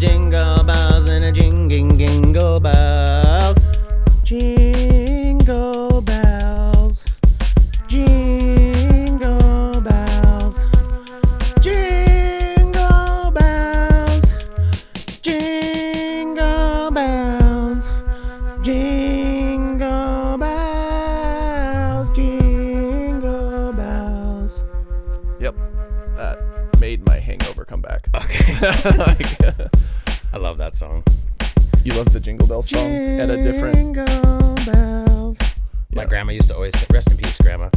jingle bells, and a jingle bells. Jingle bells, jingle bells, jingle bells, jingle bells, jingle bells, jingle bells. Yep, that made my hangover come back. Okay. I love that song. You love the Jingle Bells song at a different... Jingle bells. My grandma used to always, rest in peace, grandma,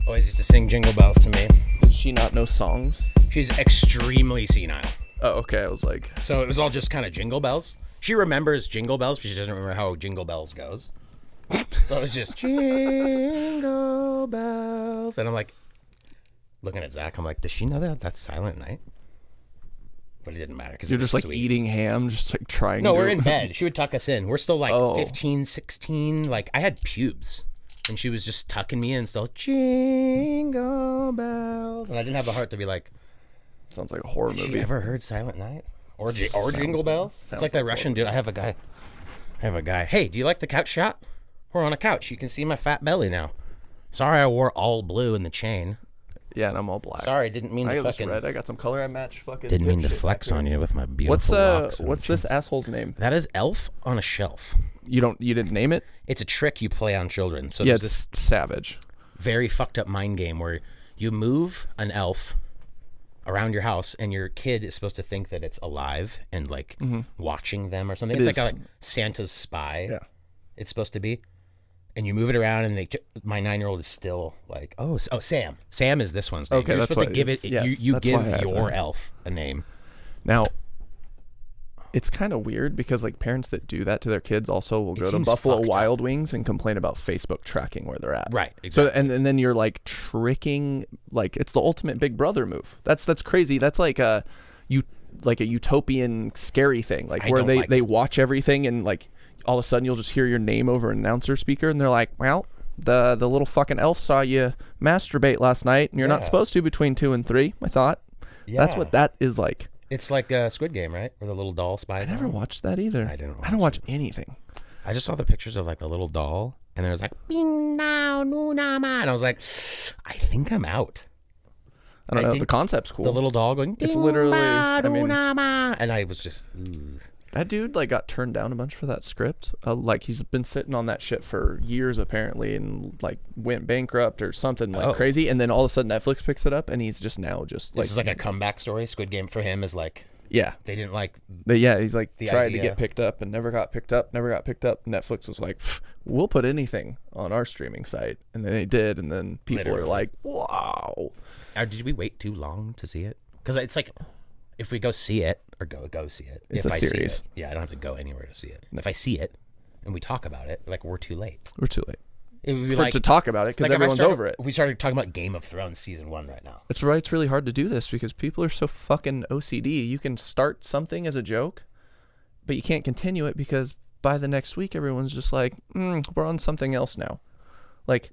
always used to sing Jingle Bells to me. Did she not know songs? She's extremely senile. Oh, okay. I was like... So it was all just kind of Jingle Bells. She remembers Jingle Bells, but she doesn't remember how Jingle Bells goes. So it was just Jingle Bells. And I'm like, looking at Zach, I'm like, does she know that that's Silent Night? But it didn't matter because you're just like sweet. eating ham, just like trying No, to... we're in bed. She would tuck us in. We're still like 15, 16. Like I had pubes. And she was just tucking me in still. Jingle bells. And I didn't have the heart to be like... Sounds like a horror movie. You ever heard Silent Night? Or Jingle Bells? It's like that Russian dude. I have a guy. Hey, do you like the couch shot? We're on a couch. You can see my fat belly now. Sorry I wore all blue in the chain. Yeah, and I'm all black. Sorry, didn't mean to fucking... red. I got some color I match fucking... Didn't mean to flex on you with my beautiful locks. What's this asshole's name? That is Elf on a Shelf. You didn't name it? It's a trick you play on children. So yeah, there's it's this savage. very fucked up mind game where you move an elf around your house and your kid is supposed to think that it's alive and like watching them or something. It's like Santa's spy. Yeah. It's supposed to be. And you move it around and my 9-year-old is still like, oh, Sam. Sam is this one's name. Okay, You're that's supposed to give it, you give your elf a name. Now, it's kind of weird because like parents that do that to their kids also will go to Buffalo Wild Wings and complain about Facebook tracking where they're at. Right. Exactly. So and then you're like tricking, like it's the ultimate Big Brother move. That's crazy. That's like a utopian scary thing, like where they watch everything and like all of a sudden you'll just hear your name over an announcer speaker and they're like, well, the little fucking elf saw you masturbate last night and you're not supposed to between 2 and 3. I thought. Yeah. That's what that is like. It's like a Squid Game, right? Where the little doll spies. I never watched that either. I don't watch anything. I just saw the pictures of like the little doll, and there was like "Bing now, no na ma," and I was like, I think I'm out. I don't know. The concept's cool. The little doll going. It's literally. I mean, and I was just. That dude like got turned down a bunch for that script. Like he's been sitting on that shit for years apparently, and like went bankrupt or something like crazy. And then all of a sudden Netflix picks it up, and he's just now just like. This is like a comeback story. Squid Game for him is like. Yeah. They didn't like. But yeah, he's like tried to get picked up and never got picked up. Netflix was like, we'll put anything on our streaming site, and then they did, and then people are like, wow. Did we wait too long to see it? Because it's like. If we go see it, or go see it. It's if a I series. See it, yeah, I don't have to go anywhere to see it. No. If I see it, and we talk about it, like we're too late. We're too late. It would be to talk about it because like everyone's over it. We started talking about Game of Thrones season 1 right now. That's right. It's really hard to do this because people are so fucking OCD. You can start something as a joke, but you can't continue it because by the next week, everyone's just like, we're on something else now. Like,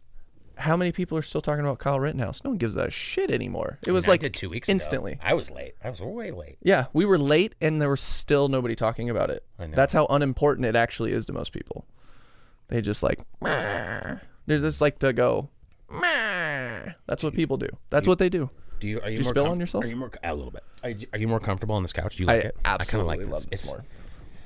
how many people are still talking about Kyle Rittenhouse? No one gives a shit anymore. It was like I did 2 weeks instantly. Ago. I was late. I was way late. Yeah, we were late, and there was still nobody talking about it. I know. That's how unimportant it actually is to most people. They just like, they just like to go. That's what people do. That's what they do. Are you more spill on yourself? Are you more a little bit? Are you more comfortable on this couch? Do you like it? Absolutely I kind of love this more.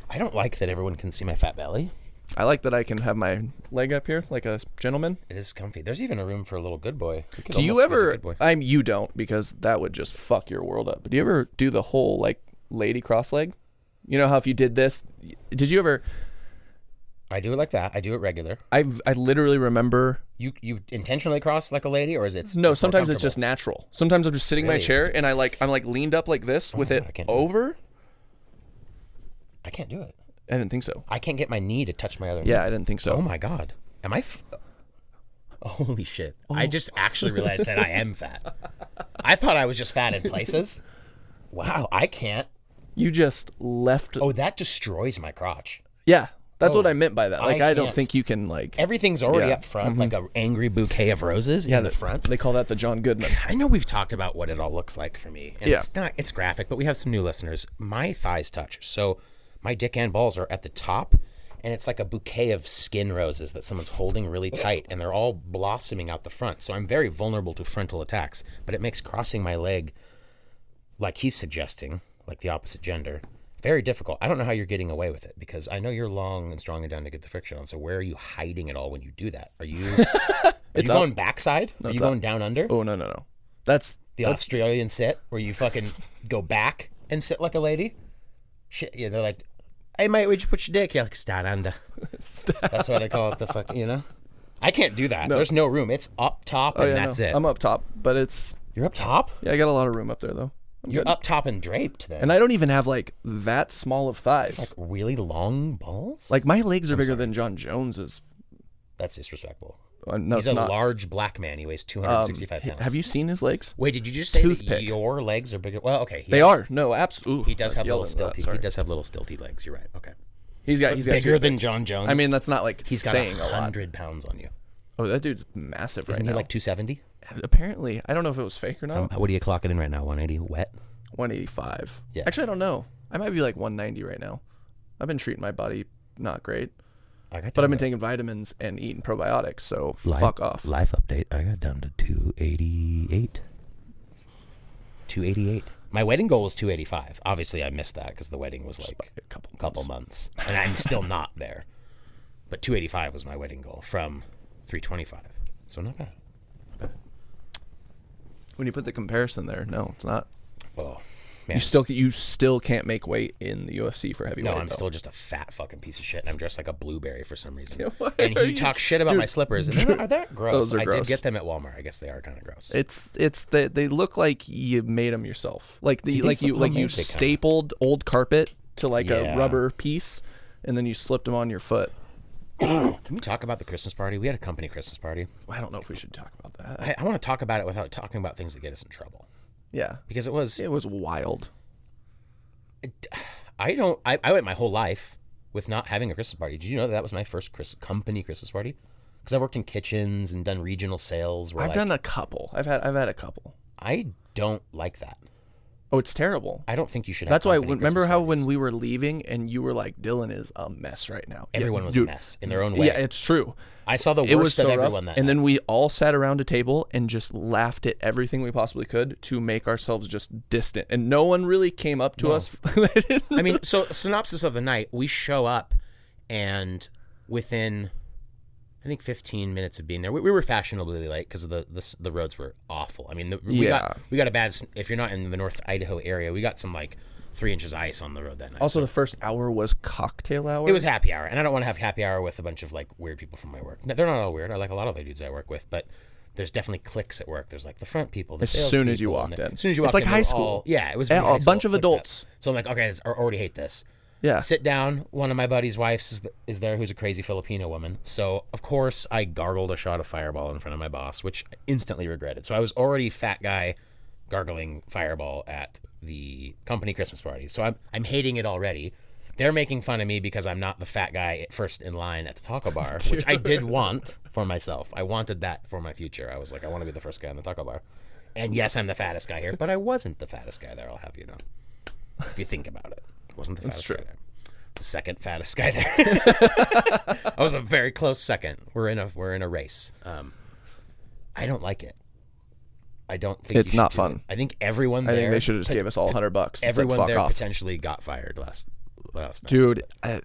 I don't like that everyone can see my fat belly. I like that I can have my leg up here like a gentleman. It is comfy. There's even a room for a little good boy. Do you ever? You don't because that would just fuck your world up. But do you ever do the whole like lady cross leg? You know how if you did this, did you ever? I do it like that. I do it regular. I literally remember. You intentionally cross like a lady, or is it? No, sometimes it's just natural. Sometimes I'm just sitting in my chair and I'm like leaned up like this with it over. I can't do it. I didn't think so. I can't get my knee to touch my other knee. Yeah, I didn't think so. Oh my God. Am I... Holy shit. Oh. I just actually realized that I am fat. I thought I was just fat in places. Wow, I can't. You just left... Oh, that destroys my crotch. Yeah. That's what I meant by that. Like, I don't can't. think you can, like... Everything's already Yeah. up front, like a angry bouquet of roses in the front. They call that the John Goodman. I know we've talked about what it all looks like for me. And Yeah. it's graphic, but we have some new listeners. My thighs touch. So my dick and balls are at the top, and it's like a bouquet of skin roses that someone's holding really tight, and they're all blossoming out the front. So I'm very vulnerable to frontal attacks, but it makes crossing my leg, like he's suggesting, like the opposite gender, very difficult. I don't know how you're getting away with it, because I know you're long and strong and down to get the friction on. So where are you hiding it all when you do that? Are you, going backside? Are you going down under? Oh, no. That's Australian sit where you fucking go back and sit like a lady. Shit, yeah, they're like, hey mate, where'd you put your dick? You're like, stand under. That's why they call it the fucking, you know? I can't do that. No. There's no room. It's up top and that's it. I'm up top, but it's... You're up top? Yeah, I got a lot of room up there, though. You're up top and draped then. And I don't even have, like, that small of thighs. Like really long balls? Like, my legs are bigger than John Jones's. That's disrespectful. No, He's it's a not. large black man. He weighs 265 pounds. Have you seen his legs? Wait, did you just say Toothpick. that your legs are bigger? Well, okay. They are. No, absolutely. He does have little stilty. He does have little stilty legs. You're right. Okay. He's got bigger than toothpicks. John Jones. I mean, that's not like he's got saying a lot. 100 pounds on you. Oh, that dude's massive Isn't right he now. like 270? Apparently, I don't know if it was fake or not. What are you clocking in right now? 180 wet? 185. Yeah. Actually, I don't know. I might be like 190 right now. I've been treating my body not great, but I've been taking vitamins and eating probiotics. So fuck off. Life update. I got down to 288. 288. My wedding goal was 285. Obviously, I missed that because the wedding was like a couple months, and I'm still not there. But 285 was my wedding goal from 325. So not bad. When you put the comparison there, no, it's not. Oh, man. You still can't make weight in the UFC for heavyweight. No, I'm though. still just a fat fucking piece of shit, and I'm dressed like a blueberry for some reason. Yeah, why and are you talk shit about my slippers, and are that gross? Those are I gross. did get them at Walmart. I guess they are kind of gross. They look like you made them yourself. Like you They stapled old carpet to like a rubber piece, and then you slipped them on your foot. Can we talk about the Christmas party? We had a company Christmas party. I don't know if we should talk about that. I want to talk about it without talking about things that get us in trouble. Yeah, because it was wild. I went my whole life with not having a Christmas party. Did you know that was my first company Christmas party? Because I've worked in kitchens and done regional sales. I've done a couple. I've had a couple. I don't like that. Oh, it's terrible. I don't think you should. That's why. Remember Christmas how parties. when we were leaving and you were like, "Dylan is a mess right now." Everyone was a mess in their own way. Yeah, it's true. I saw the worst it was so of everyone rough. that And night. then we all sat around a table and just laughed at everything we possibly could to make ourselves just distant. And no one really came up to us. I mean, so synopsis of the night: we show up, and within, I think 15 minutes of being there, we were fashionably late because the roads were awful. I mean, we got a bad. If you're not in the North Idaho area, we got some like 3 inches of ice on the road that night. Also, the first hour was cocktail hour. It was happy hour, and I don't want to have happy hour with a bunch of like weird people from my work. No, they're not all weird. I like a lot of the dudes I work with, but there's definitely cliques at work. There's like the front people. The as sales soon as you people, walked in. As soon as you walked in. It's like in, high they were school. Yeah, it was a very high bunch school, of adults. So I'm like, okay, I already hate this. Yeah. Sit down. One of my buddy's wives is there, who's a crazy Filipino woman. So of course I gargled a shot of Fireball in front of my boss, which I instantly regretted. So I was already fat guy gargling Fireball at the company Christmas party. So I'm hating it already. They're making fun of me because I'm not the fat guy first in line at the taco bar, which I did want for myself. I wanted that for my future. I was like, I want to be the first guy in the taco bar. And yes, I'm the fattest guy here, but I wasn't the fattest guy there, I'll have you know. If you think about it. I wasn't the fattest guy there. The second fattest guy there. I was a very close second. We're in a race. I don't like it. I don't think it's not fun. I think everyone there. I think they should have just gave us all $100. Everyone like, there off. potentially got fired last night. Dude,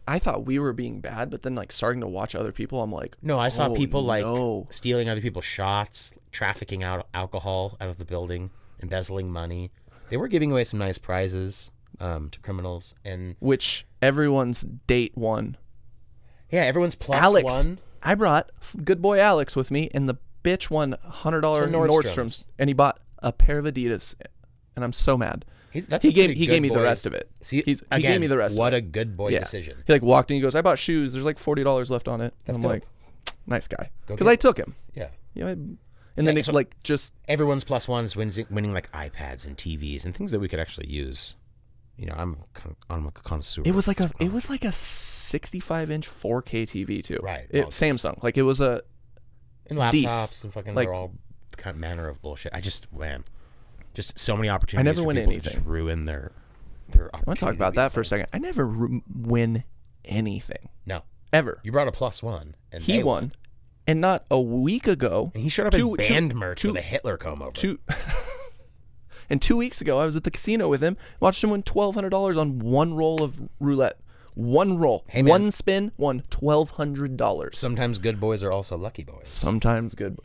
I thought we were being bad, but then like starting to watch other people, I'm like, no, I saw people like no. stealing other people's shots, trafficking out alcohol out of the building, embezzling money. They were giving away some nice prizes to criminals, and which everyone's date won. Yeah, everyone's plus Alex, one. I brought good boy Alex with me, and the bitch won $100 Nordstrom's, and he bought a pair of Adidas, and I'm so mad. He gave me the rest of it. See, he gave me the rest. What of it. a good boy decision. He like walked in, he goes, "I bought shoes. There's like $40 left on it." And I'm dope. like, "Nice guy," because I took him. Yeah. You know, and then it's so like just everyone's plus one is winning like iPads and TVs and things that we could actually use. you know, I'm a connoisseur. It was like a 65-inch 4K TV too. Right. Samsung. Like it was a and laptops Beast. and fucking Like- they're all kind of manner of bullshit. I just just so many opportunities. I never for win people to anything. just ruin their I want to talk about that for a second. I never win anything. No, Ever. you brought a +1, and He they won. And not a week ago. And he showed up in band merch with a Hitler comb over. And 2 weeks ago, I was at the casino with him, watched him win $1,200 on one roll of roulette. One roll. Hey, man. One spin, won $1,200. Sometimes good boys are also lucky boys. Sometimes good.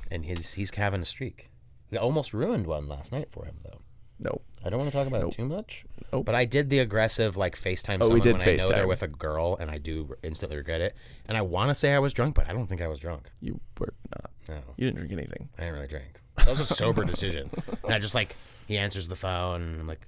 And he's having a streak. We almost ruined one last night for him, though. No. I don't want to talk about it too much. Nope. But I did the aggressive, like, FaceTime Oh, someone we did when I know FaceTime. they're with a girl, and I do instantly regret it. And I want to say I was drunk, but I don't think I was drunk. You were not. No. You didn't drink anything. I didn't really drink. That was a sober decision. And I just, like, he answers the phone, and I'm like,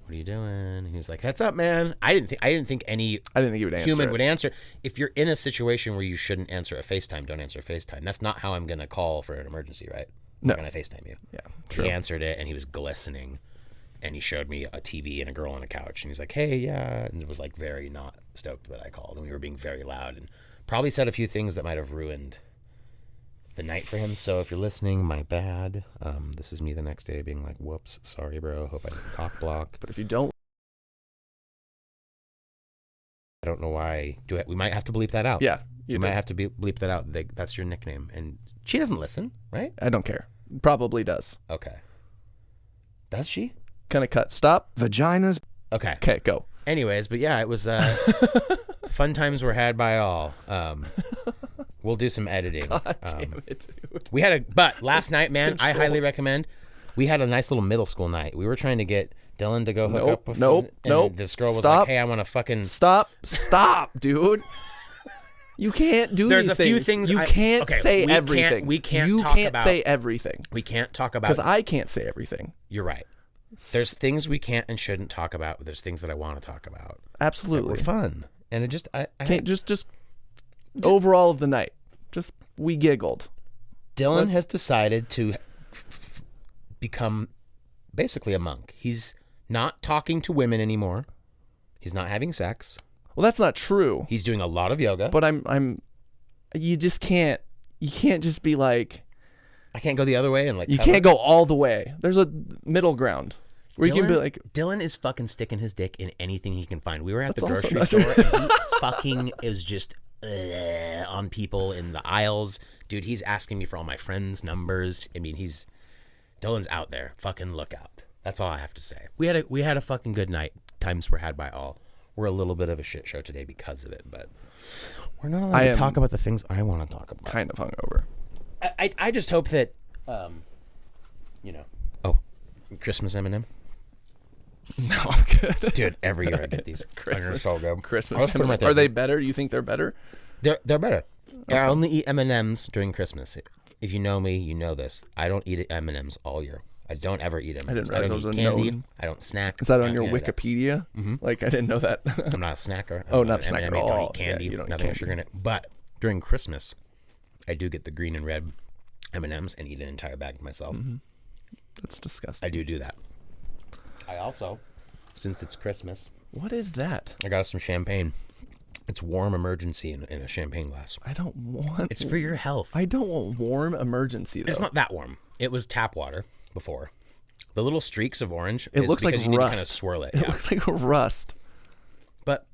what are you doing? And he's like, heads up, man. I didn't think any I didn't think you would answer. human it. would answer. If you're in a situation where you shouldn't answer a FaceTime, don't answer a FaceTime. That's not how I'm going to call for an emergency, right? No. I'm going to FaceTime you. Yeah, true. He answered it, and he was glistening, and he showed me a TV and a girl on a couch, and he's like, hey, yeah, and it was like very not stoked that I called, and we were being very loud, and probably said a few things that might have ruined the night for him. So if you're listening, my bad. This is me the next day being like, whoops, sorry, bro. Hope I didn't cock block. But if you don't. I don't know why. We might have to bleep that out. Yeah. You might have to bleep that out. That's your nickname. And she doesn't listen, right? I don't care. Probably does. Okay. Does she? Kind of cut. Stop. Vaginas. Okay. Okay, go. Anyways, but yeah, it was fun times were had by all. We'll do some editing. God damn it, dude. But last night, man, I highly recommend. We had a nice little middle school night. We were trying to get Dylan to go hook up with and this girl was like, hey, I want to fucking... Stop, dude. You can't do There's these a few things You can't say we everything. We can't you talk can't about, say everything. We can't talk about... Because I can't say everything. You're right. There's things we can't and shouldn't talk about. There's things that I want to talk about. Absolutely. We're fun. And it just... I can't just overall of the night. Just, we giggled. Dylan has decided to become basically a monk. He's not talking to women anymore. He's not having sex. Well, that's not true. He's doing a lot of yoga. But you just can't, just be like... I can't go the other way and like... You can't go all the way. There's a middle ground. Where you can be like... Dylan is fucking sticking his dick in anything he can find. We were at the That's grocery also store and he fucking is just on people in the aisles. Dude, he's asking me for all my friends' numbers. I mean, Dylan's out there. Fucking look out. That's all I have to say. We had a fucking good night. Times were had by all. We're a little bit of a shit show today because of it, but we're not allowed to talk about the things I want to talk about. Kind of hungover. I just hope that, oh, Christmas M&M. No, I'm good. Dude, every year I get these. Christmas. So good. Christmas. I'll just put them right there. Are they better? You think they're better? They're better. Okay. I only eat M&Ms during Christmas. If you know me, you know this. I don't eat M&Ms all year. I don't ever eat them. I didn't realize those eat were candy. known. I don't snack. Is that on your any of Wikipedia? Mm-hmm. Like, I didn't know that. I'm not a snacker. Oh, not a snacker at I don't all. eat candy. Yeah, you don't eat nothing with candy. sugar in it. But during Christmas, I do get the green and red M&Ms and eat an entire bag myself. Mm-hmm. That's disgusting. I do that. I also, since it's Christmas, What is that? I got us some champagne. It's warm emergency in a champagne glass. I don't want... It's for your health. I don't want warm emergency, though. It's not that warm. It was tap water before. The little streaks of orange. It is looks like because you need to kind of rust. swirl it. It Yeah. looks like rust. But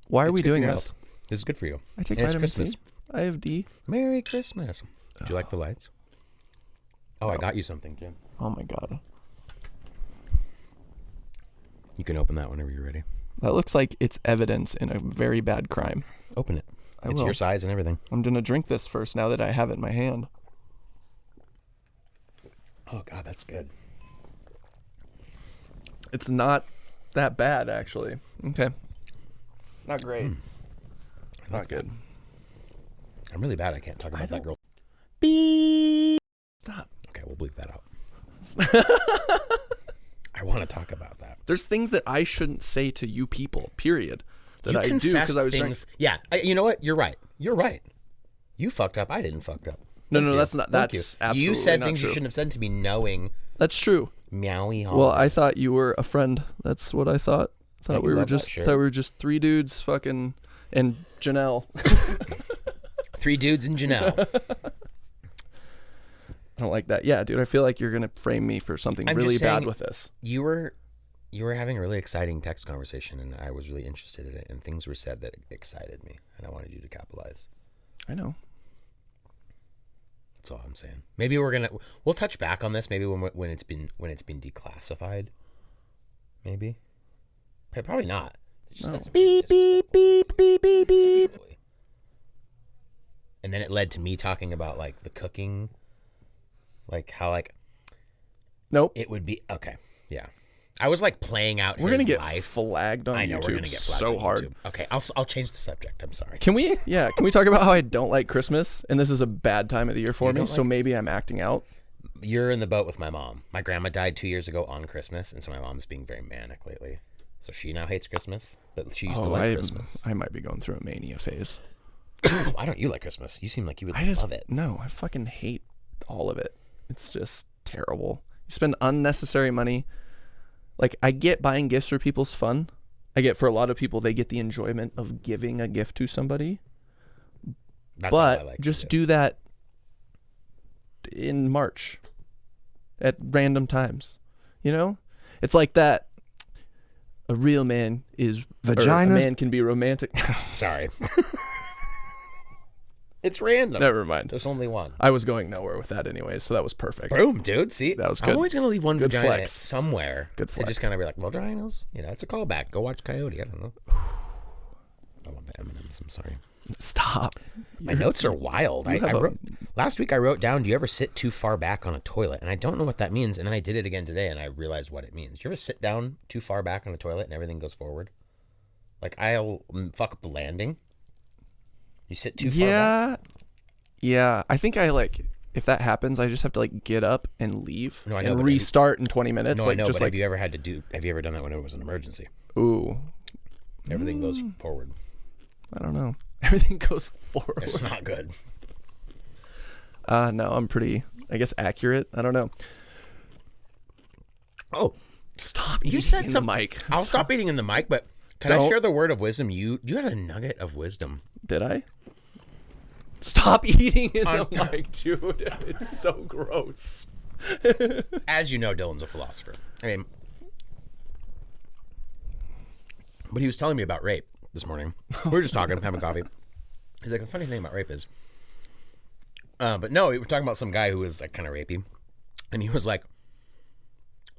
Why are it's we good for doing your this? health. This is good for you. I take And it's vitamin Christmas. C. I have D. Merry Christmas. Do you like the lights? Oh, I got you something, Jim. Oh, my God. You can open that whenever you're ready. That looks like it's evidence in a very bad crime. Open it. I It's will. your size and everything. I'm going to drink this first now that I have it in my hand. Oh, God, that's good. It's not that bad, actually. Okay. Not great. Not good. I'm really bad. I can't talk about that girl. Beep. Stop. Okay, we'll bleep that out. I want to talk about that. There's things that I shouldn't say to you people, period. That You I do because I was trying... things. Yeah, you know what? You're right. You're right. You fucked up. I didn't fuck up. No, Thank you. that's not... Thank That's you. absolutely You said not things true. you shouldn't have said to me knowing That's true. Meowy holidays. Well, I thought you were a friend. That's what I thought. Thought we were just three dudes fucking and Janelle. 3 dudes and Janelle. I don't like that. Yeah, dude, I feel like you're going to frame me for something really bad with this. You were having a really exciting text conversation, and I was really interested in it, and things were said that excited me, and I wanted you to capitalize. I know. That's all I'm saying. Maybe we'll touch back on this maybe when it's been declassified. Maybe. Probably not. No. Beep, beep, beep, beep, beep, beep. And then it led to me talking about like the cooking, like how like nope, it would be okay. Yeah, I was like playing out. We're gonna get life. flagged on YouTube. I know we're gonna get flagged so hard. Okay, I'll change the subject. I'm sorry. Can we? Yeah, can we talk about how I don't like Christmas and this is a bad time of the year for me? So maybe I'm acting out. You're in the boat with my mom. My grandma died 2 years ago on Christmas, and so my mom's being very manic lately. So she now hates Christmas, but she used to like Christmas. I might be going through a mania phase. Why don't you like Christmas? You seem like you would love it. No, I fucking hate all of it. It's just terrible. You spend unnecessary money. Like, I get buying gifts for people's fun. I get for a lot of people, they get the enjoyment of giving a gift to somebody. That's but like just do that in March at random times. You know? It's like that. A real man is vaginas. A man can be romantic. Sorry. It's random. Never mind. There's only one. I was going nowhere with that anyways, so that was perfect. Boom, dude. See? That was good. I'm always going to leave one good vagina flex. somewhere. Good flex. To just kind of be like, vaginas? You know, it's a callback. Go watch Coyote. I don't know. I love the M&Ms. I'm sorry. Stop. My notes are wild. Last week I wrote down, do you ever sit too far back on a toilet? And I don't know what that means. And then I did it again today, and I realized what it means. Do you ever sit down too far back on a toilet and everything goes forward? Like, I'll fuck up the landing. You sit too far back? Yeah, I think if that happens, I just have to get up and leave and restart in 20 minutes. No, I know, but have you ever done that when it was an emergency? Ooh. Everything goes forward. I don't know. Everything goes forward. It's not good. No, I'm pretty, I guess, accurate. I don't know. Oh. Stop eating in the mic. I'll stop eating in the mic, but can I share the word of wisdom? You had a nugget of wisdom. Did I? Stop eating in the mic, dude. It's so gross. As you know, Dylan's a philosopher. I mean, but he was telling me about rape this morning. We were just talking, having coffee. He's like, the funny thing about rape is, but no, we were talking about some guy who was like kind of rapey, and he was like,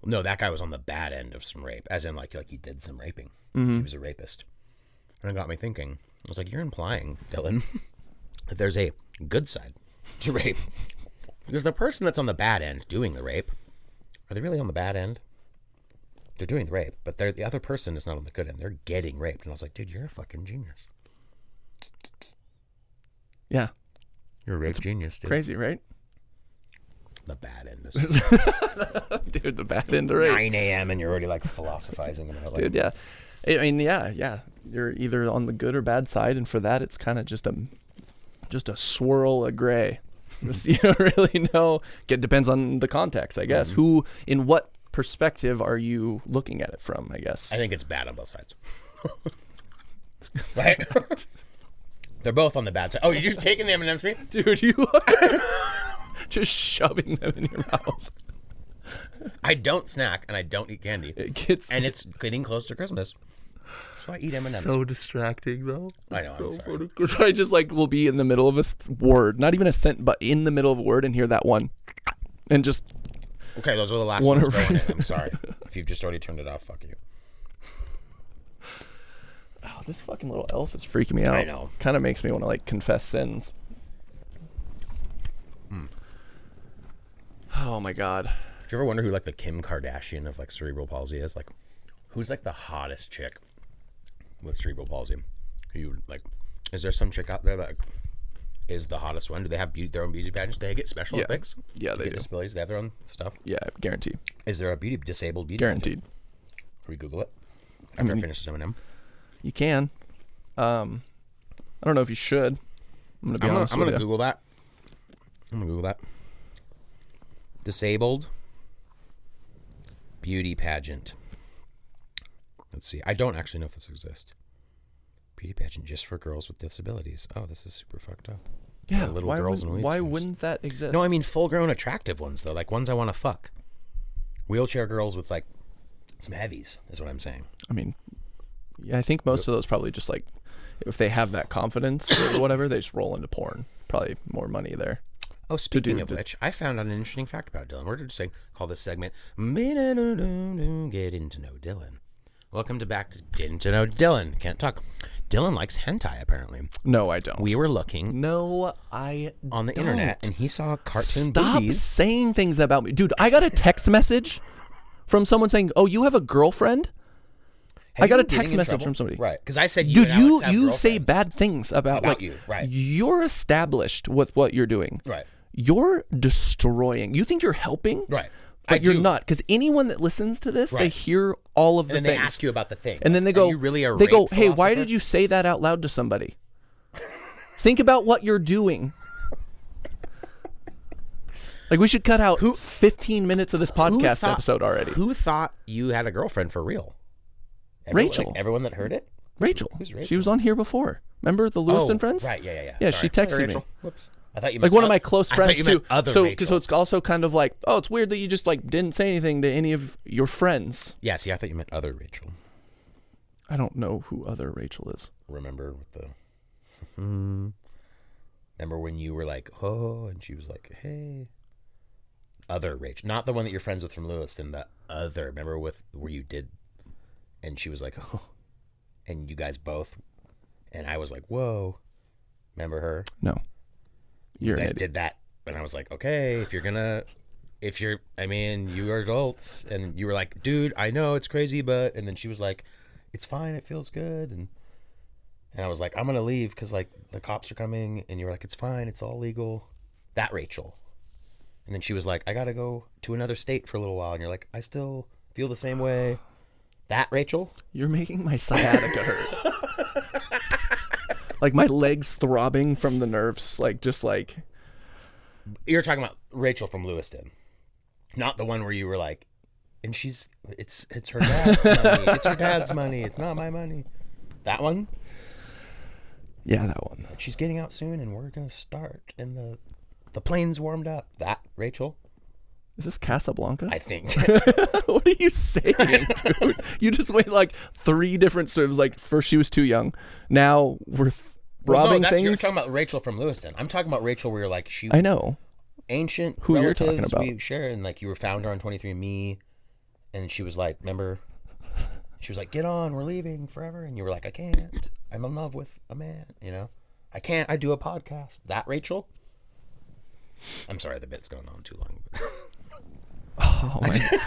no, that guy was on the bad end of some rape, as in like he did some raping. Mm-hmm. He was a rapist, and it got me thinking. I was like, you're implying, Dylan, that there's a good side to rape, because the person that's on the bad end doing the rape, are they really on the bad end? They're doing the rape, but the other person is not on the good end. They're getting raped. And I was like, dude, you're a fucking genius. Yeah. You're a rape genius, dude. Crazy, right? The bad end is... Dude, the bad end of rape. 9 a.m. and you're already philosophizing about it. Dude, yeah. I mean, yeah. You're either on the good or bad side, and for that, it's kind of just a swirl of gray. You don't really know. It depends on the context, I guess. Mm-hmm. In what perspective are you looking at it from, I guess? I think it's bad on both sides. Right? They're both on the bad side. Oh, you're just taking the M&Ms from me? Dude, you are just shoving them in your mouth. I don't snack and I don't eat candy. And it's getting close to Christmas. So I eat M&Ms. So distracting, though. I know, I'm sorry. Because I just will be in the middle of a word. Not even a sentence, but in the middle of a word and hear that one. And just... Okay, those are the last ones going in. I'm sorry. If you've just already turned it off, fuck you. Oh, this fucking little elf is freaking me out. I know. Kind of makes me want to confess sins. Oh my god. Do you ever wonder who the Kim Kardashian of cerebral palsy is? Who's the hottest chick with cerebral palsy? Is there some chick out there that is the hottest one? Do they have their own beauty pageants? Do they get special Olympics? Yeah, they do. Disabilities? They have their own stuff? Yeah, guaranteed. Is there a disabled beauty guaranteed pageant? Can we Google it after I finish this M&M? You can. I don't know if you should. I'm going to be honest with you. I'm going to Google that. I'm going to Google that. Disabled Beauty pageant. Let's see. I don't actually know if this exists. Beauty pageant just for girls with disabilities. Oh, this is super fucked up. Yeah, little girls in wheelchairs. why wouldn't that exist? No, I mean full-grown attractive ones though, like ones I want to fuck. Wheelchair girls with like some heavies is what I'm saying. I mean, yeah, I think most of those probably just like, if they have that confidence or whatever, they just roll into porn. Probably more money there. Oh, speaking of which, I found out an interesting fact about Dylan. We're just saying, call this segment Getting to Know Dylan. Welcome to back to Getting to Know Dylan. Can't talk. Dylan likes hentai, apparently. No, I don't. We were looking No, I on the don't. internet, and he saw cartoon Stop boobies. saying things about me. Dude, I got a text message from someone saying, "Oh, you have a girlfriend?" Have I got you a been getting text in message trouble? from somebody. Right, because I said you Dude, and Alex have you say girlfriends. bad things about like you, right. You're established with what you're doing. Right. You're destroying. You think you're helping? Right. But you're not, because anyone that listens to this, they hear all of the and things. they ask you about the thing. And then they Are go, you really a they go, rape hey, why philosopher?" did you say that out loud to somebody? Think about what you're doing. Like, we should cut out 15 minutes of this podcast episode already. Who thought you had a girlfriend for real? Rachel. Like, everyone that heard it? Rachel. Who's Rachel? She was on here before. Remember the Lewiston friends? Right, yeah. Yeah, Sorry. she texted me. Rachel. Whoops. I thought you Like meant one of my close I thought friends you too. meant other So Rachel. it's also kind of like, oh, it's weird that you just like didn't say anything to any of your friends. Yeah, see, I thought you meant other Rachel. I don't know who other Rachel is. Remember with the... Remember when you were like, oh, and she was like, hey. Other Rachel. Not the one that you're friends with from Lewiston, the other. Remember with where you did... And she was like, oh. And you guys both... And I was like, whoa. Remember her? No. You guys did that. And I was like, okay, you are adults. And you were like, dude, I know it's crazy, but... And then she was like, it's fine, it feels good. And I was like, I'm going to leave because, like, the cops are coming. And you were like, it's fine, it's all legal. That Rachel. And then she was like, I got to go to another state for a little while. And you're like, I still feel the same way. That Rachel? You're making my sciatica hurt. Like my legs throbbing from the nerves, like just like. You're talking about Rachel from Lewiston, not the one where you were like, and it's her dad's money. It's her dad's money. It's not my money. That one. Yeah, that one. She's getting out soon, and we're gonna start. And the plane's warmed up. That Rachel. Is this Casablanca? I think. What are you saying, dude? You just went like 3 different swims. Like first she was too young. Now we're robbing things. You're talking about Rachel from Lewiston. I'm talking about Rachel where you're like I know. Ancient who relatives you're talking about. We share, and like you were found her on 23andMe, and she was like, remember? She was like, get on, we're leaving forever, and you were like, I can't. I'm in love with a man, you know. I can't. I do a podcast. That Rachel. I'm sorry, the bit's going on too long. Oh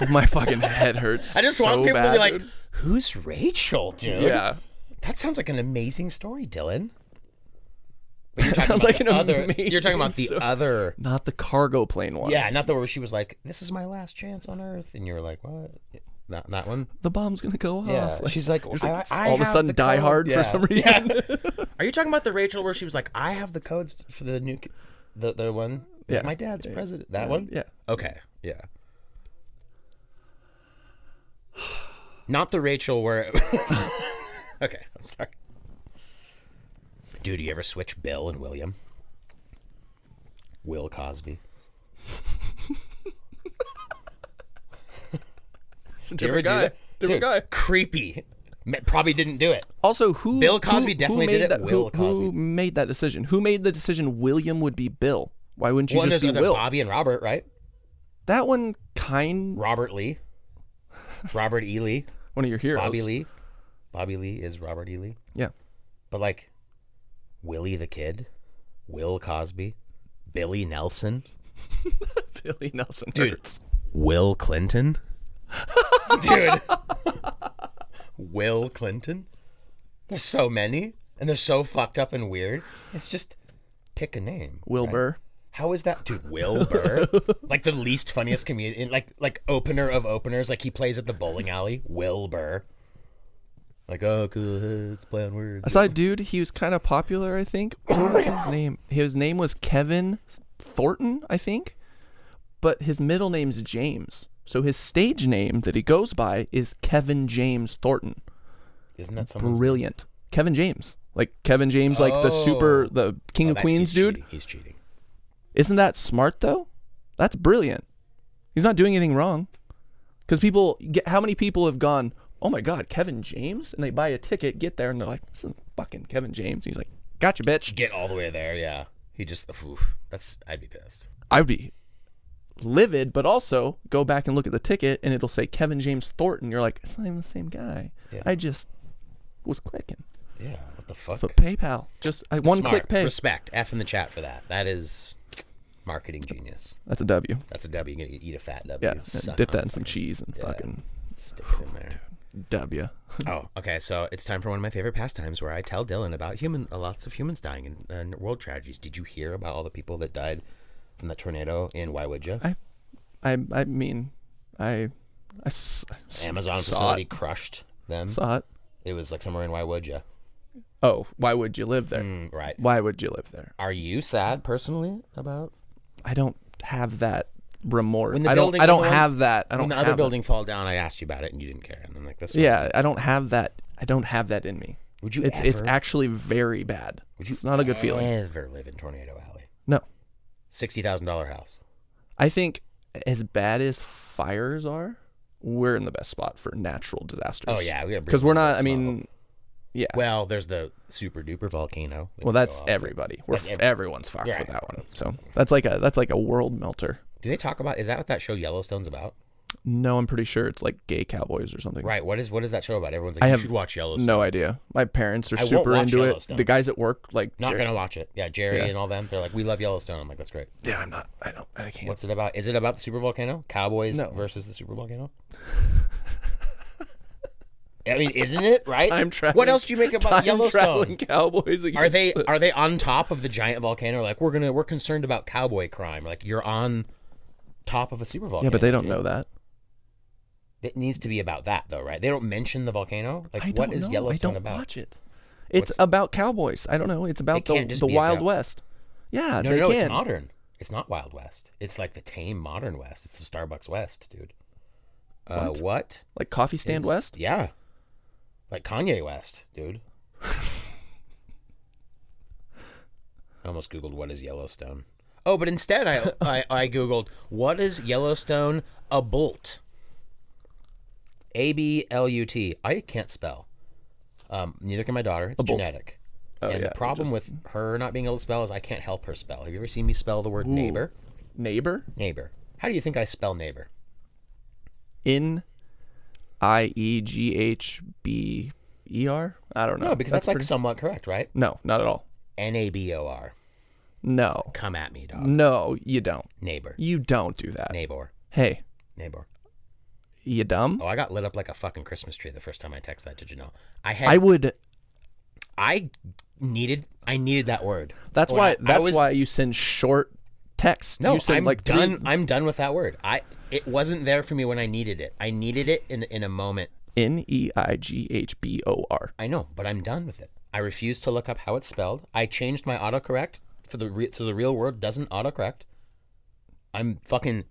my fucking head hurts. I just so want people bad, to be like, dude. who's Rachel, dude? Yeah. That sounds like an amazing story, Dylan. That sounds like an amazing You're talking about the story. other. Not the cargo plane one. Yeah, not the one where she was like, this is my last chance on Earth. And you were like, what? Not that one? The bomb's going to go off. Yeah. Like, She's like, I all of a have sudden the Die code. Hard Yeah. for some reason. Yeah. Are you talking about the Rachel where she was like, I have the codes for the new, the one? Yeah. My dad's president. That one? Yeah. Okay. Yeah. Not the Rachel where. Okay. I'm sorry. Dude, do you ever switch Bill and William? Will Cosby. Different guy. Different guy. Creepy. Probably didn't do it. Also, who Bill Cosby who definitely made did it. that, Will Cosby. Who made that decision? Who made the decision William would be Bill? Why wouldn't you Well, just there's be other Will? Bobby and Robert, right? That one Robert Lee. Robert E. Lee. one of your heroes. Bobby Lee. Bobby Lee is Robert E. Lee. Yeah. But like Willie the Kid, Will Cosby, Billy Nelson. Billy Nelson. Dude. Hurts. Will Clinton. Dude. Will Clinton. There's so many. And they're so fucked up and weird. It's just pick a name. Will right? Burr. How is that, dude? Will Burr, like the least funniest comedian, like opener of openers. Like he plays at the bowling alley. Will Burr. Like, oh, cool, let's play on words. I saw a dude. He was kind of popular, I think. What was his name? His name was Kevin Thornton, I think. But his middle name's James. So his stage name that he goes by is Kevin James Thornton. Isn't that someone's Brilliant. Kevin James. Like Kevin James, like the King of Queens dude. He's cheating. Isn't that smart though? That's brilliant. He's not doing anything wrong. Because how many people have gone, oh my God, Kevin James? And they buy a ticket, get there, and they're like, this is fucking Kevin James. And he's like, gotcha, bitch. Get all the way there, yeah. He just, I'd be pissed. I'd be livid, but also go back and look at the ticket, and it'll say Kevin James Thornton. You're like, it's not even the same guy. Yeah. I just was clicking. Yeah, what the fuck? But PayPal, just one click pay. Respect. F in the chat for that. That is marketing genius. That's a W. That's a W. You're going to eat a fat W. Yeah, dip that in some cheese and fucking stick it in there. W. Oh, okay. So it's time for one of my favorite pastimes where I tell Dylan about lots of humans dying in world tragedies. Did you hear about all the people that died from that tornado in Why Would You? I mean, Amazon facility crushed them. Saw it. It was like somewhere in Why Would You? Oh, why would you live there? Right. Why would you live there? Are you sad personally about? I don't have that remorse. I don't have that. I don't. When the other building fall down, I asked you about it and you didn't care. And I'm like, this. Yeah, I don't have that. I don't have that in me. Would you? It's actually very bad. It's not a good feeling. Ever live in Tornado Alley? No. $60,000 house. I think as bad as fires are, we're in the best spot for natural disasters. Oh yeah, because we're not. I mean. Yeah. Well, there's the super duper volcano. Well, that's everybody. Everyone's fucked for that one. So that's like a world melter. Do they talk about? Is that what that show Yellowstone's about? No, I'm pretty sure it's like gay cowboys or something. Right. What is that show about? Everyone's like, you should watch Yellowstone. No idea. My parents are super into it. The guys at work not gonna watch it. Yeah, Jerry and all them. They're like, we love Yellowstone. I'm like, that's great. Yeah, I'm not. I can't. What's it about? Is it about the super volcano? Cowboys versus the super volcano? I mean, isn't it right? What else do you make about Yellowstone? Cowboys are they on top of the giant volcano? Like we're concerned about cowboy crime. Like you're on top of a super volcano. Yeah, but they don't know that. It needs to be about that though, right? They don't mention the volcano. Like what is Yellowstone about? I don't watch it. It's about cowboys. I don't know. It's about the Wild West. Yeah, no, it's modern. It's not Wild West. It's like the tame modern West. It's the Starbucks West, dude. What? Like coffee stand West? Yeah. Like Kanye West, dude. I almost Googled what is Yellowstone. Oh, but instead I Googled what is Yellowstone a bolt. ABLUT. I can't spell. Neither can my daughter. It's genetic. Oh, and the problem with her not being able to spell is I can't help her spell. Have you ever seen me spell the word neighbor? Neighbor? Neighbor. How do you think I spell neighbor? IEGHBER? I don't know. No, because that's like somewhat correct, right? No, not at all. NABOR. No. Come at me, dog. No, you don't. Neighbor. You don't do that. Neighbor. Hey. Neighbor. You dumb? Oh, I got lit up like a fucking Christmas tree the first time I texted that to Janelle. I needed that word. That's why you send short texts. No, you send I'm done with that word. It wasn't there for me when I needed it. I needed it in a moment. NEIGHBOR. I know, but I'm done with it. I refuse to look up how it's spelled. I changed my autocorrect to the real word doesn't autocorrect. I'm fucking.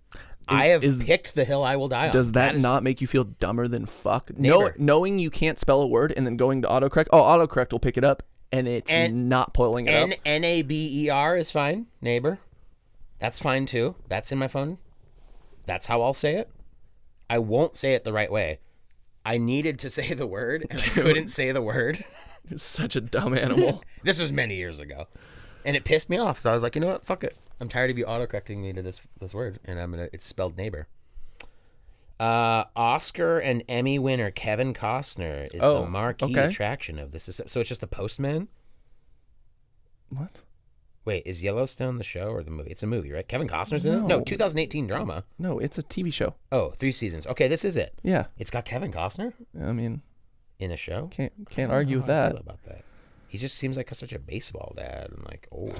I have picked the hill I will die on. Does that not make you feel dumber than fuck? Knowing you can't spell a word and then going to autocorrect. Oh, autocorrect will pick it up and it's not pulling it up. NABER is fine. Neighbor. That's fine too. That's in my phone. That's how I'll say it. I won't say it the right way. I needed to say the word and I couldn't say the word. You're such a dumb animal. This was many years ago. And it pissed me off. So I was like, you know what? Fuck it. I'm tired of you autocorrecting me to this word. And it's spelled neighbor. Oscar and Emmy winner Kevin Costner is the marquee attraction of this. So it's just the postman? What? Wait, is Yellowstone the show or the movie? It's a movie, right? Kevin Costner's in it? No, 2018 drama. No, it's a TV show. Oh, 3 seasons. Okay, this is it. Yeah. It's got Kevin Costner? I mean, in a show? Can't argue with that. I feel about that. He just seems like such a baseball dad and like old.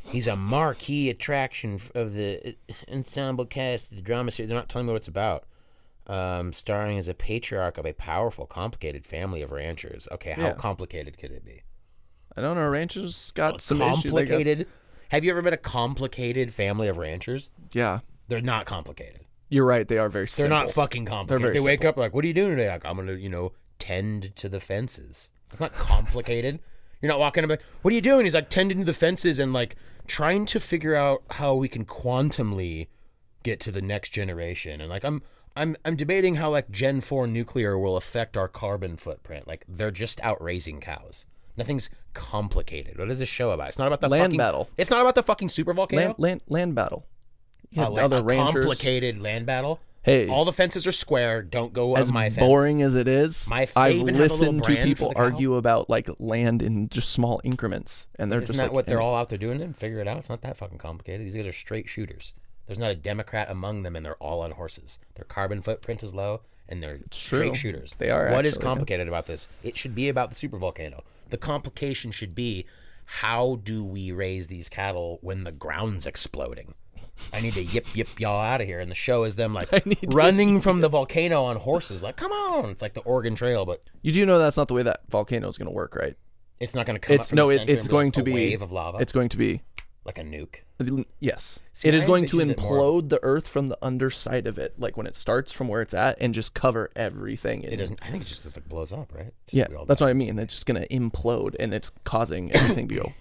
He's a marquee attraction of the ensemble cast of the drama series. They're not telling me what it's about. Starring as a patriarch of a powerful, complicated family of ranchers. Okay, how complicated could it be? I don't know. Ranchers got some complicated. Have you ever met a complicated family of ranchers? Yeah. They're not complicated. You're right. They are very They're simple. not fucking complicated. very They wake simple. up like, what are you doing today? Like, I'm going to, tend to the fences. It's not complicated. You're not walking up like, what are you doing? He's like tending to the fences and like trying to figure out how we can quantumly get to the next generation. And like, I'm debating how like Gen 4 nuclear will affect our carbon footprint. Like, they're just out raising cows. Nothing's complicated. What is this show about? It's not about the Land fucking battle. It's not about the fucking super volcano. Land battle. You had Like other a ranchers. complicated land battle. Hey, All the fences are square. Don't go on as my fence. boring as it is, They I've even have a little listened to brand people for the cow? argue about like land in just small increments, and they're Isn't just that like, what they're and all out there doing? Then figure it out. It's not that fucking complicated. These guys are straight shooters. There's not a Democrat among them, and they're all on horses. Their carbon footprint is low, and they're straight true. shooters. They are What is actually, yeah. complicated about this? It should be about the supervolcano. The complication should be, how do we raise these cattle when the ground's exploding? I need to yip y'all out of here. And the show is them like running from the volcano on horses. Like, come on! It's like the Oregon Trail, but You do know that's not the way that volcano is going to work, right? it's not going to come up It's from no, the it, center it's and be going like to a be wave of lava. It's going to be like a nuke. yes. See, it is I going to envisioned it more- implode the earth from the underside of it, like when it starts from where it's at, and just cover everything. It doesn't. I think it just like blows up, right? Just Yeah, we all that's die. what I mean. It's just going to implode, and it's causing everything to go.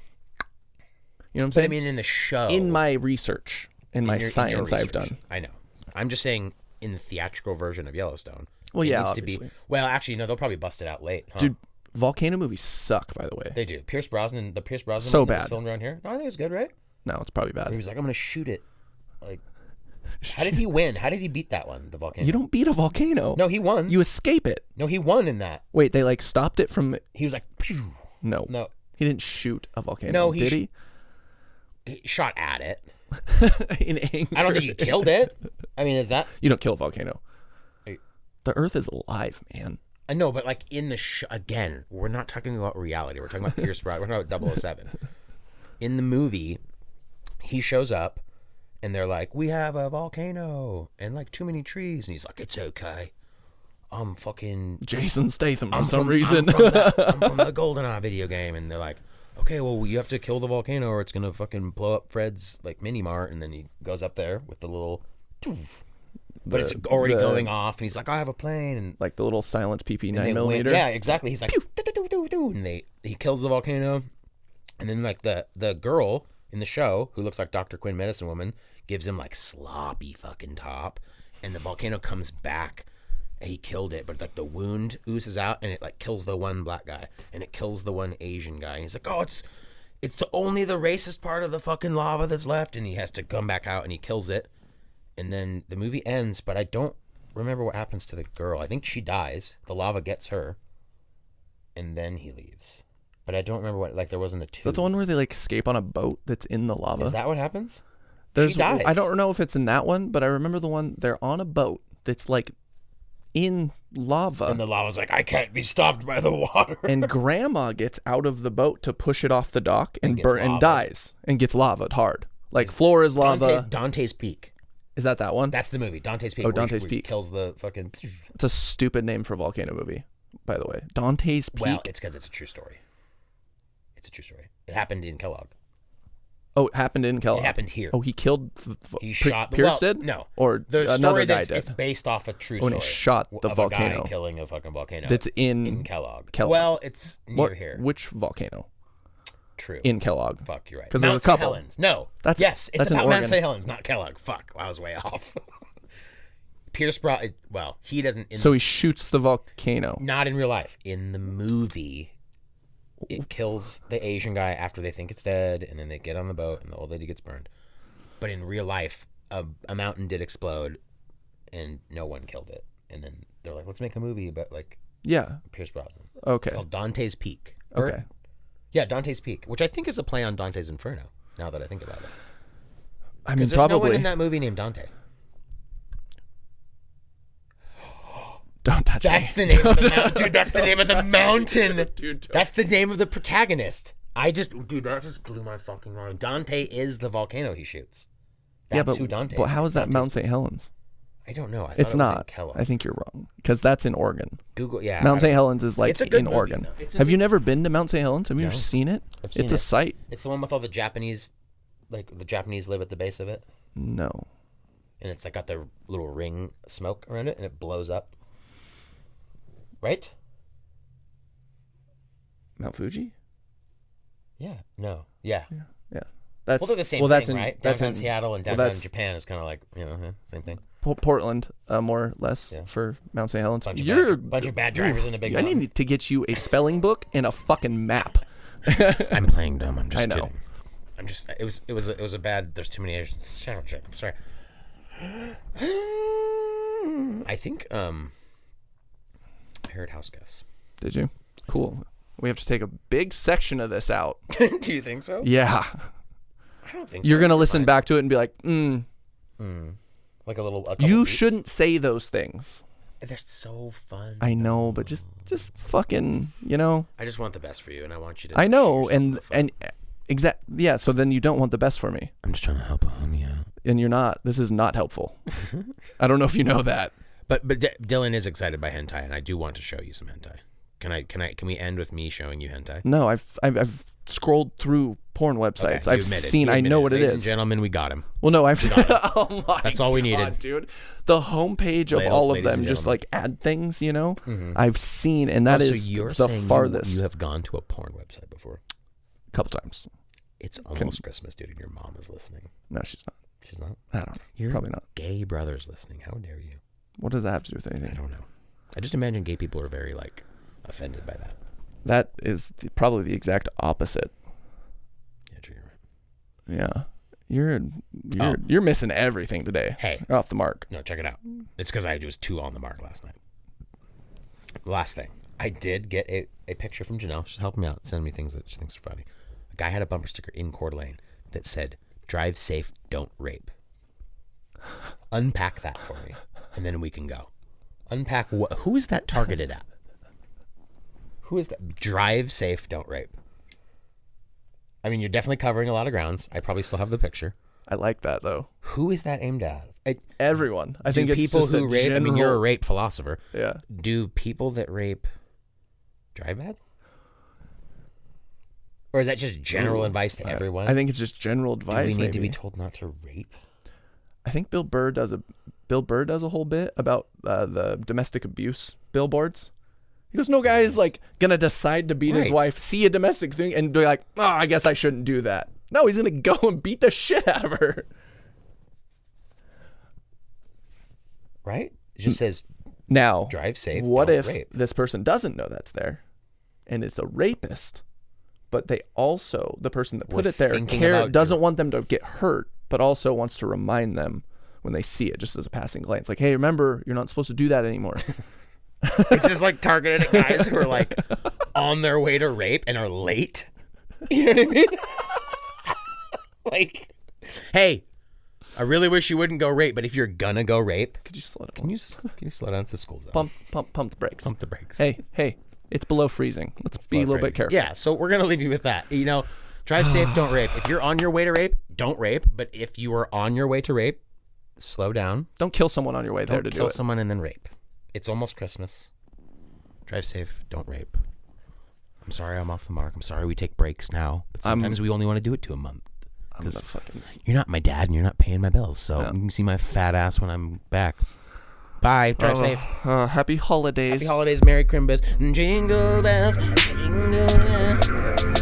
You know what I'm But saying? I mean, in the show, in my research, in my in your science I've research, done. I know. I'm just saying, in the theatrical version of Yellowstone. Well, it yeah, needs obviously. to be. Well, actually, no. They'll probably bust it out late. Huh? Dude, volcano movies suck, by the way. They do. Pierce Brosnan. The Pierce Brosnan So one that was bad. filmed around here. No, I think it's good, right? No, it's probably He bad. was like, I'm gonna shoot it. Like, how did he win? How did he beat that one? The volcano. You don't beat a volcano. No, he won. You escape it. No, he won in that. Wait, they like stopped it from. He was like, Pew. No. No, He didn't shoot a volcano. No, did he? he shot at it. In anger. I don't think he killed it. I mean, is that? You don't kill a volcano. Hey. The Earth is alive, man. I know, but like in the again, we're not talking about reality. We're talking about Pierce Brosnan. We're talking about 007. In the movie, he shows up, and they're like, "We have a volcano and like too many trees," and he's like, "It's okay. I'm fucking Jason Statham for I'm some from- reason. I'm from the GoldenEye video game," and they're like, "Okay, well, you have to kill the volcano, or it's gonna fucking blow up Fred's like mini mart." And then he goes up there with the little, but it's already going off, and he's like, "I have a plane," and Like the little silent PP 9 they millimeter. yeah, exactly. He's like, and he kills the volcano, and then like the girl in the show who looks like Dr. Quinn, Medicine Woman, gives him like sloppy fucking top, and the volcano comes back. And he killed it, but like the wound oozes out, and it like kills the one black guy, and it kills the one Asian guy. And he's like, "Oh, it's only the racist part of the fucking lava that's left," and he has to come back out, and he kills it. And then the movie ends, but I don't remember what happens to the girl. I think she dies. The lava gets her, and then he leaves. But I don't remember what. Like there wasn't a two. Is that the one where they like escape on a boat that's in the lava? Is that what happens? There's, she dies. I don't know if it's in that one, but I remember the one they're on a boat that's like in lava. And the lava's like, "I can't be stopped by the water." And grandma gets out of the boat to push it off the dock and gets burn and lava. dies and gets lavaed hard. Like floor is lava. Dante's Peak. Is that one? That's the movie. Dante's Peak. Oh, where Dante's where he Peak. kills the fucking. It's a stupid name for a volcano movie, by the way. Dante's Peak. Well, it's because it's a true story. It's a true story. It happened in Kellogg. Oh, it happened in Kellogg. It happened here. Oh, he killed. He shot. Pierce well, did? No. Or The another story guy that's did. it's based off a true Oh, and story. he shot the of volcano. A guy killing a fucking volcano. That's in Kellogg. Kellogg. Well, it's near What? here. Which volcano? True. In Kellogg. Fuck, you're right. 'Cause there's Mount a couple. St. Helens. No. That's- yes, it's that's in about Mount Oregon. St. Helens, not Kellogg. Fuck, I was way off. Pierce Brosnan. Well, he doesn't. So he shoots the volcano. Not in real life. In the movie, it kills the Asian guy after they think it's dead, and then they get on the boat, and the old lady gets burned. But in real life, a mountain did explode, and no one killed it. And then they're like, "Let's make a movie about like Yeah. Pierce Brosnan." Okay. It's called Dante's Peak. Okay. Yeah, Dante's Peak, which I think is a play on Dante's Inferno. Now that I think about it, I mean, because there's no one probably. in that movie named Dante. Don't touch That's me. the name of the mountain, dude. That's the name of the mountain. Dude, That's the name of the protagonist. Dude, that just blew my fucking mind. Dante is the volcano he shoots. That's yeah, but, who Dante. but how is that Dante's- Mount St. Helens? I don't know. I thought It's it was in not. Kellogg. I think you're wrong because that's in Oregon. Google, yeah. Mount I St. don't- Helens is like It's a good in movie, Oregon. though. It's a Have you good- never been to Mount St. Helens? Have you ever No. seen it? I've seen It's a it. sight. It's the one with all the Japanese, like the Japanese live at the base of it. No. and it's like got the little ring smoke around it, and it blows up. Right? Mount Fuji? Yeah. No. Yeah. Yeah. That's Well, they're the same thing, right? That's Downtown in Seattle and downtown Japan is kind of like, same thing. Portland, more or less, for Mount St. Helens. Bunch of bad drivers in a big I mountain. need to get you a spelling book and a fucking map. I'm playing dumb. I'm just I know. kidding. I'm just. It was a bad. There's too many Asians. Channel check. I'm sorry. I think I heard house guests. Did you? Cool. We have to take a big section of this out. Do you think so? Yeah. I don't think You're so. gonna listen back to it and be like, Like a couple you beats. shouldn't say those things. They're so fun. I know, but just fucking, I just want the best for you, and I want you to. I know, shoot yourself in and the foot. yeah. So then you don't want the best for me, I'm just trying to help a homie out. and you're not. This is not helpful. I don't know if you know that. But Dylan is excited by hentai, and I do want to show you some hentai. Can we end with me showing you hentai? No, I've scrolled through porn websites. Okay, I've seen. I know what it Ladies is. and gentlemen, we got him. Well, no, I've. Oh my That's all we needed. God, dude. The homepage of all of Ladies them and just gentlemen. like add things. I've seen, and that is so you're the saying farthest. You have gone to a porn website before. A couple times. It's almost Christmas, dude, and your mom is listening. No, she's not. She's not. I don't know. Your Probably not. gay brother's listening. How dare you? What does that have to do with I anything? don't know. I just imagine gay people are very offended by that. That is probably the exact opposite. Yeah, true, you're right. Yeah, you're missing everything today. Hey. You're off the mark. No, check it out. It's because I was 2 on the mark last night. Last thing. I did get a picture from Janelle. She's helping me out, sending me things that she thinks are funny. A guy had a bumper sticker in Coeur d'Alene that said, "Drive safe, don't rape." Unpack that for me, and then we can go. Unpack who is that targeted at? Who is that? Drive safe, don't rape. I mean, you're definitely covering a lot of grounds. I probably still have the picture. I like that though. Who is that aimed at? Everyone. I think it's people just who rape. general... I mean, you're a rape philosopher. Yeah. Do people that rape drive bad? Or is that just general advice to everyone? I think it's just general advice. Do we need to maybe. be told not to rape? I think Bill Burr does a whole bit about the domestic abuse billboards. He goes, no guy is gonna decide to beat his Right. wife, see a domestic thing, and be like, oh, I guess I shouldn't do that. No, he's gonna go and beat the shit out of her. Right? It just says Now, drive safe. What don't if rape. this person doesn't know that's there, and it's a rapist, but they also, the person that put We're it there thinking about doesn't want them to get hurt, but also wants to remind them when they see it, just as a passing glance, like, hey, remember, you're not supposed to do that anymore. It's just targeted at guys who are on their way to rape and are late. You know what I mean? Hey, I really wish you wouldn't go rape, but if you're gonna go rape, Could you slow down? can you slow down? It's the school zone. Pump the brakes. Pump the brakes. Hey, it's below freezing. Let's be a little bit careful. Yeah, so we're gonna leave you with that. Drive safe, don't rape. If you're on your way to rape, don't rape. But if you are on your way to rape, slow down. Don't kill someone on your way there to Don't do kill it. someone and then rape. It's almost Christmas. Drive safe, don't rape. I'm sorry I'm off the mark. I'm sorry we take breaks now. But sometimes we only want to do it to a month. I'm gonna fucking... You're not my dad and you're not paying my bills. So you can see my fat ass when I'm back. Bye. Drive safe. Happy holidays. Happy holidays. Merry Crimbus. Jingle bells. Jingle bells.